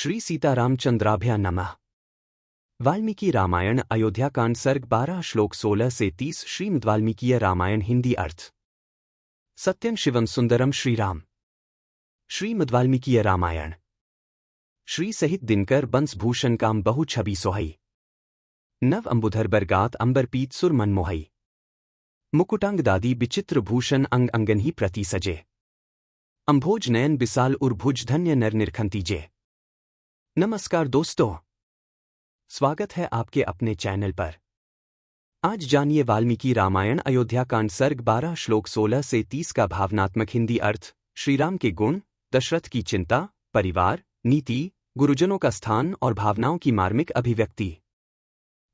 श्री सीतारामचंद्राभ्या नमः। वाल्मीकि रामायण अयोध्याकांड सर्ग 12 श्लोक 16 से 30। श्रीमद् वाल्मीकीय रामायण हिंदी अर्थ। सत्यं शिवं सुंदरम श्रीराम। श्रीमद् वाल्मीकीय रामायण। श्री सहित दिनकर बंस भूषण काम बहु छवि सोहई। नव अंबुधर बरगात अंबर पीत सुर मन मोहई। मुकुटांग दादी विचित्र भूषण अंग अंगन ही प्रति सजे। अंभोज नयन बिसाल उर्भुज धन्य नर निरखंतीजे। नमस्कार दोस्तों, स्वागत है आपके अपने चैनल पर। आज जानिए वाल्मीकि रामायण अयोध्याकांड सर्ग 12 श्लोक 16 से 30 का भावनात्मक हिंदी अर्थ। श्रीराम के गुण, दशरथ की चिंता, परिवार, नीति, गुरुजनों का स्थान और भावनाओं की मार्मिक अभिव्यक्ति।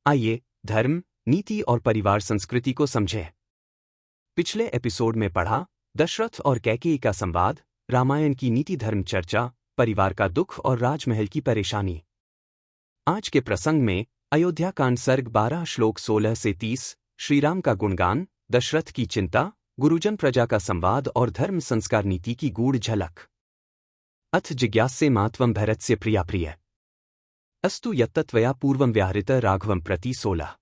आइए धर्म, नीति और परिवार संस्कृति को समझें। पिछले एपिसोड में पढ़ा दशरथ और कैकेयी का संवाद, रामायण की नीति धर्म चर्चा, परिवार का दुख और राजमहल की परेशानी। आज के प्रसंग में अयोध्याकांड सर्ग 12 श्लोक 16 से 30, श्रीराम का गुणगान, दशरथ की चिंता, गुरुजन प्रजा का संवाद और धर्म संस्कार नीति की गूढ़ झलक। अथ जिज्ञास्य मात्वं भरतस्य प्रिया प्रिय अस्तु यत्तत्वया पूर्वं व्याहृत राघवं प्रति 16।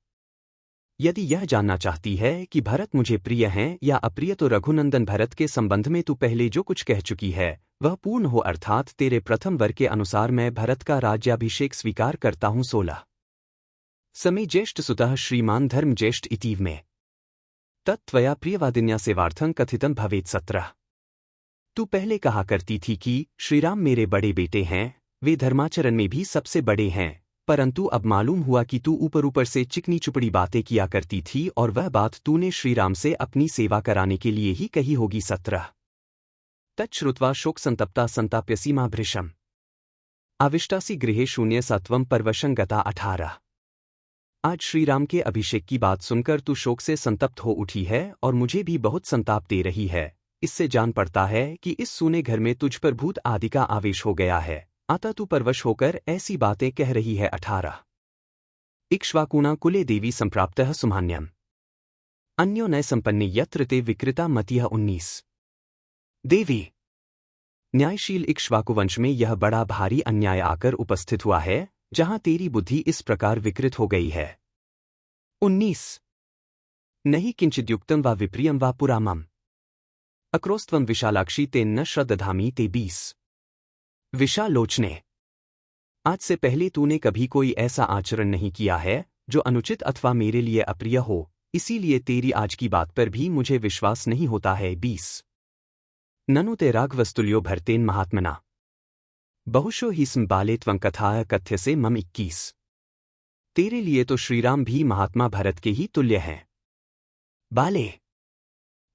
यदि यह जानना चाहती है कि भरत मुझे प्रिय हैं या अप्रिय तो रघुनंदन भरत के संबंध में तू पहले जो कुछ कह चुकी है वह पूर्ण हो, अर्थात तेरे प्रथम वर के अनुसार मैं भरत का राज्याभिषेक स्वीकार करता हूं। 16 समय ज्येष्ठ सुतः श्रीमान धर्म ज्येष्ठ इतीव में तत्त्वया प्रियवादिन्या सेवार्थं कथितं भवेत् 17। तू पहले कहा करती थी कि श्रीराम मेरे बड़े बेटे हैं, वे धर्माचरण में भी सबसे बड़े हैं, परंतु अब मालूम हुआ कि तू ऊपर से चिकनी चुपड़ी बातें किया करती थी और वह बात तूने श्रीराम से अपनी सेवा कराने के लिए ही कही होगी। 17 तच्छ्रुत्वा शोक संतप्ता संताप्य सीमा भृशम आविष्टासी गृहे शून्य सत्वम परवशं गता 18। आज श्रीराम के अभिषेक की बात सुनकर तू शोक से संतप्त हो उठी है और मुझे भी बहुत संताप दे रही है। इससे जान पड़ता है कि इस सूने घर में तुझ पर भूत आदि का आवेश हो गया है, अतः तू परवश होकर ऐसी बातें कह रही है। 18 इक्ष्वाकुणा कुले देवी संप्राप्तः सुमान्यम अन्यो न संपन्ने यत्र ते विकृता मतिः 19। देवी, न्यायशील इक्ष्वाकुवंश में यह बड़ा भारी अन्याय आकर उपस्थित हुआ है जहां तेरी बुद्धि इस प्रकार विकृत हो गई है। 19 नहीं किंचिद्युक्तम वा विप्रियम वा पुरामम अक्रोस्त्वम विशालाक्षी तेन न श्रद्धामि ते 20। विशालोचने, आज से पहले तूने कभी कोई ऐसा आचरण नहीं किया है जो अनुचित अथवा मेरे लिए अप्रिय हो, इसीलिए तेरी आज की बात पर भी मुझे विश्वास नहीं होता है। 20 ननु ते राघवस्तुल्यो भरतेन महात्मना बहुशो ही स्म बाले त्वं कथाः कथ्यसे मम 21। तेरे लिए तो श्रीराम भी महात्मा भरत के ही तुल्य हैं। बाले,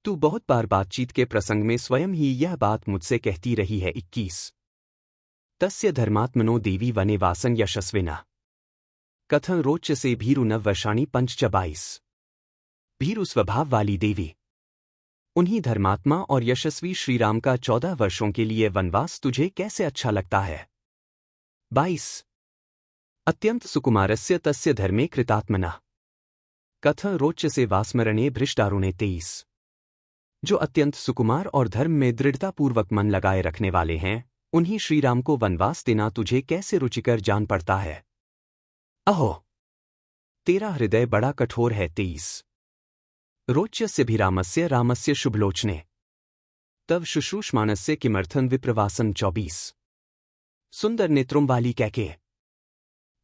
तू बहुत बार बातचीत के प्रसंग में स्वयं ही यह बात मुझसे कहती रही है। 21 तस्य धर्मात्मनो देवी वने वासं यशस्विना कथं रोचसे भीरु नव वर्षाणि 5-22। भीरु स्वभाव वाली देवी, उन्हीं धर्मात्मा और यशस्वी श्रीराम का 14 वर्षों के लिए वनवास तुझे कैसे अच्छा लगता है। 22 अत्यंत सुकुमारस्य तस्य धर्मे कृतात्मना कथं रोचसे वास्मरणे भ्रष्टारुणे 23। जो अत्यंत सुकुमार और धर्म में दृढ़तापूर्वक मन लगाए रखने वाले हैं, उन्हीं श्रीराम को वनवास देना तुझे कैसे रुचिकर जान पड़ता है। अहो, तेरा हृदय बड़ा कठोर है। 23 रोच्यस्य भी रामस्य शुभलोचने तव शुश्रूषमाणस्य किमर्थं विप्रवासन 24। सुंदर नेत्रों वाली कैके,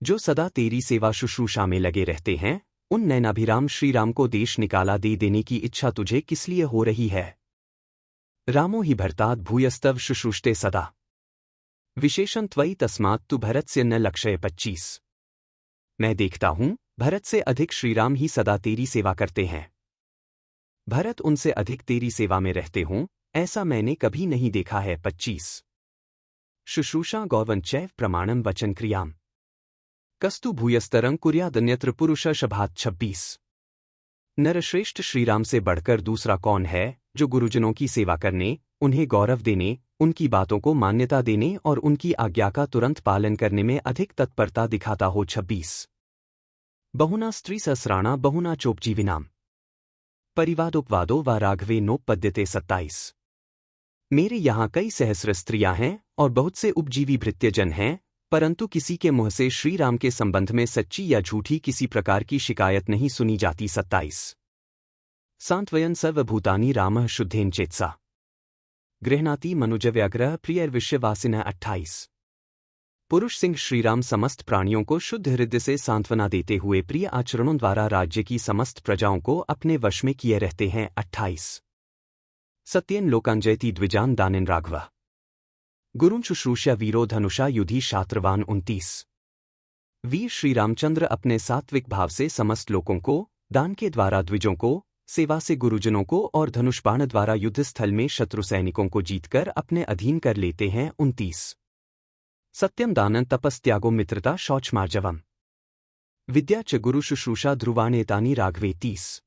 जो सदा तेरी सेवा शुश्रूषा में लगे रहते हैं, उन नैनाभिराम श्रीराम को देश निकाला दे देने की इच्छा तुझे किस लिए हो रही है। रामो ही भरताद भूयस्तव शुश्रूषते सदा विशेषण त्वयि तस्मात् तु भरतस्य न लक्षय 25। मैं देखता हूं भरत से अधिक श्रीराम ही सदा तेरी सेवा करते हैं। भरत उनसे अधिक तेरी सेवा में रहते हों, ऐसा मैंने कभी नहीं देखा है। 25 शुश्रूषा गौवंचैव प्रमाणम वचन क्रियाम कस्तु भूयस्तरं कुर्यादन्यत्र पुरुष शभात् 26। नरश्रेष्ठ श्रीराम से बढ़कर दूसरा कौन है जो गुरुजनों की सेवा करने, उन्हें गौरव देने, उनकी बातों को मान्यता देने और उनकी आज्ञा का तुरंत पालन करने में अधिक तत्परता दिखाता हो। 26 बहुना स्त्री सहस्राणा बहुना चोपजीविनाम परिवादोपवादो व राघवे नोपपद्यते 27। मेरे यहाँ कई सहस्र स्त्रियां हैं और बहुत से उपजीवी भृत्यजन हैं, परंतु किसी के मुंह से श्री राम के संबंध में सच्ची या झूठी किसी प्रकार की शिकायत नहीं सुनी जाती। 27 सांत्वयन सर्वभूतानि रामः शुद्धेन चेतसा गृह्णाति मनुजव्याग्रह प्रियर्विश्यवासिनः। 28 पुरुष सिंह श्रीराम समस्त प्राणियों को शुद्ध हृदय से सांत्वना देते हुए प्रिय आचरणों द्वारा राज्य की समस्त प्रजाओं को अपने वश में किए रहते हैं। 28 सत्येन लोकांजयति द्विजान दानेन राघव गुरुं शुश्रूषा वीरो धनुषा युधि शात्रवान। 29 वीर श्री रामचंद्र अपने सात्विक भाव से समस्त लोगों को, दान के द्वारा द्विजों को, सेवा से गुरुजनों को और धनुष्बाण द्वारा युद्ध स्थल में शत्रु सैनिकों को जीतकर अपने अधीन कर लेते हैं। 29 सत्यम दानं तपस्त्यागो मित्रता शौचमार्जवम् विद्या च गुरु शुश्रूषा ध्रुवाणेतानि राघवे। 30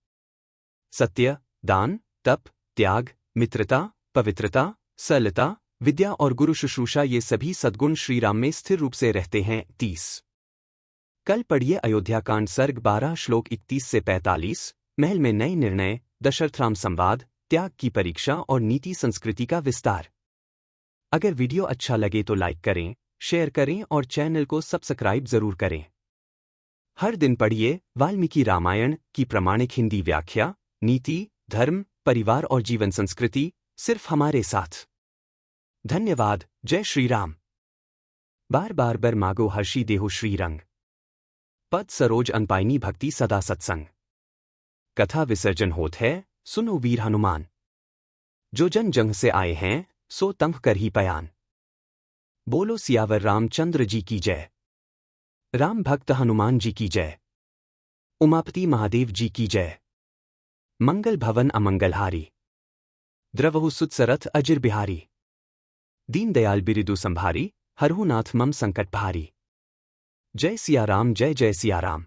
सत्य, दान, तप, त्याग, मित्रता, पवित्रता, सरलता, विद्या और गुरु शुश्रूषा ये सभी सद्गुण श्रीराम में स्थिर रूप से रहते हैं। 30 कल पढ़िए अयोध्याकांड सर्ग 12 श्लोक 31 से 45। महल में नए निर्णय, दशरथराम संवाद, त्याग की परीक्षा और नीति संस्कृति का विस्तार। अगर वीडियो अच्छा लगे तो लाइक करें, शेयर करें और चैनल को सब्सक्राइब जरूर करें। हर दिन पढ़िए वाल्मीकि रामायण की प्रामाणिक हिंदी व्याख्या, नीति, धर्म, परिवार और जीवन संस्कृति सिर्फ हमारे साथ। धन्यवाद। जय श्री राम। बार बार बर मागो हर्षी देहो श्रीरंग पद सरोज अनपाइनी भक्ति सदा सत्संग। कथा विसर्जन होत है, सुनो वीर हनुमान। जो जन जंग से आए हैं सो तंग कर ही पयान। बोलो सियावर रामचंद्र जी की जय। राम भक्त हनुमान जी की जय। उमापति महादेव जी की जय। मंगल भवन अमंगलहारी द्रवहु सुतसरथ अजिर बिहारी। दीनदयाल बिरिदु संभारी हरहु नाथ मम संकट भारी। जय सिया राम, जय जय सिया राम।